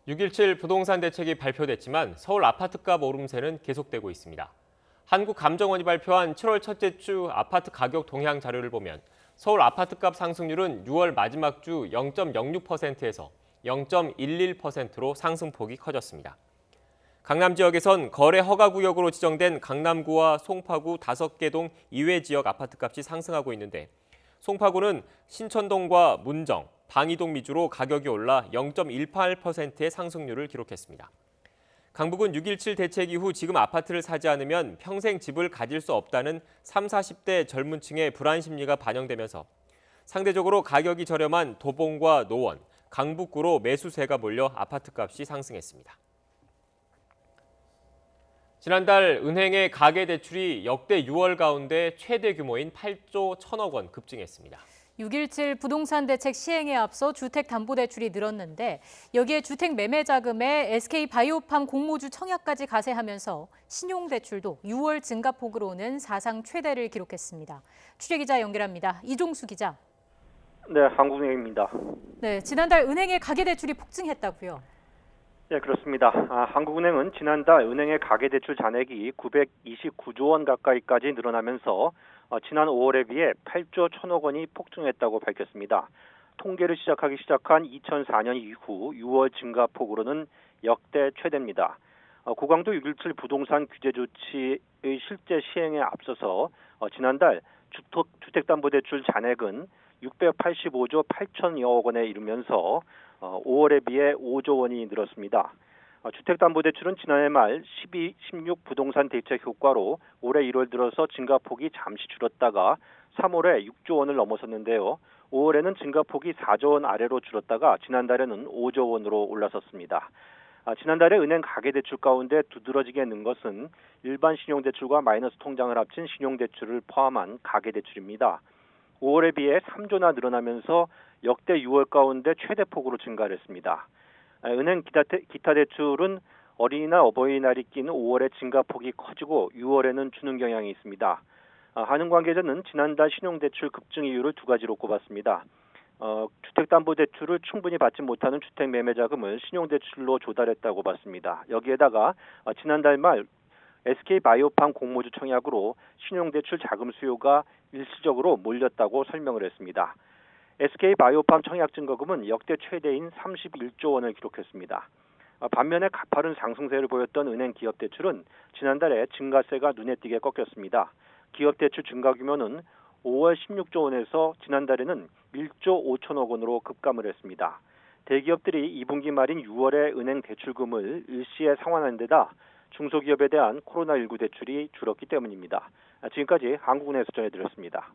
6.17 부동산 대책이 발표됐지만 서울 아파트값 오름세는 계속되고 있습니다. 한국감정원이 발표한 7월 첫째 주 아파트 가격 동향 자료를 보면 서울 아파트값 상승률은 6월 마지막 주 0.06%에서 0.11%로 상승폭이 커졌습니다. 강남 지역에선 거래 허가 구역으로 지정된 강남구와 송파구 5개 동 이외 지역 아파트값이 상승하고 있는데 송파구는 신천동과 문정, 방이동 위주로 가격이 올라 0.18%의 상승률을 기록했습니다. 강북은 6.17 대책 이후 지금 아파트를 사지 않으면 평생 집을 가질 수 없다는 30, 40대 젊은 층의 불안 심리가 반영되면서 상대적으로 가격이 저렴한 도봉과 노원, 강북구로 매수세가 몰려 아파트값이 상승했습니다. 지난달 은행의 가계대출이 역대 6월 가운데 최대 규모인 8조 1천억 원 급증했습니다. 6.17 부동산 대책 시행에 앞서 주택담보대출이 늘었는데 여기에 주택매매자금에 SK바이오팜 공모주 청약까지 가세하면서 신용대출도 6월 증가폭으로는 사상 최대를 기록했습니다. 취재기자 연결합니다. 이종수 기자. 네, 한국은행입니다. 네, 지난달 은행의 가계대출이 폭증했다고요? 네, 그렇습니다. 한국은행은 지난달 은행의 가계대출 잔액이 929조 원 가까이까지 늘어나면서 지난 5월에 비해 8조 1천억 원이 폭증했다고 밝혔습니다. 통계를 시작한 2004년 이후 6월 증가폭으로는 역대 최대입니다. 고강도 6.17 부동산 규제 조치의 실제 시행에 앞서서 지난달 주택담보대출 잔액은 685조 8천여억 원에 이르면서 5월에 비해 5조 원이 늘었습니다. 주택담보대출은 지난해 말 12, 16 부동산 대책 효과로 올해 1월 들어서 증가폭이 잠시 줄었다가 3월에 6조 원을 넘어섰는데요. 5월에는 증가폭이 4조 원 아래로 줄었다가 지난달에는 5조 원으로 올라섰습니다. 지난달에 은행 가계대출 가운데 두드러지게 는 것은 일반 신용대출과 마이너스 통장을 합친 신용대출을 포함한 가계대출입니다. 5월에 비해 3조나 늘어나면서 역대 6월 가운데 최대폭으로 증가를 했습니다. 은행 기타 대출은 어린이날 어버이날이 끼는 5월에 증가폭이 커지고 6월에는 주는 경향이 있습니다. 한은 관계자는 지난달 신용대출 급증 이유를 두 가지로 꼽았습니다. 주택담보대출을 충분히 받지 못하는 주택매매자금을 신용대출로 조달했다고 봤습니다. 여기에다가 지난달 말 SK바이오팜 공모주 청약으로 신용대출 자금 수요가 일시적으로 몰렸다고 설명을 했습니다. SK바이오팜 청약 증거금은 역대 최대인 31조 원을 기록했습니다. 반면에 가파른 상승세를 보였던 은행 기업대출은 지난달에 증가세가 눈에 띄게 꺾였습니다. 기업대출 증가 규모는 5월 16조 원에서 지난달에는 1조 5천억 원으로 급감을 했습니다. 대기업들이 2분기 말인 6월에 은행 대출금을 일시에 상환한 데다 중소기업에 대한 코로나19 대출이 줄었기 때문입니다. 지금까지 한국은행에서 전해드렸습니다.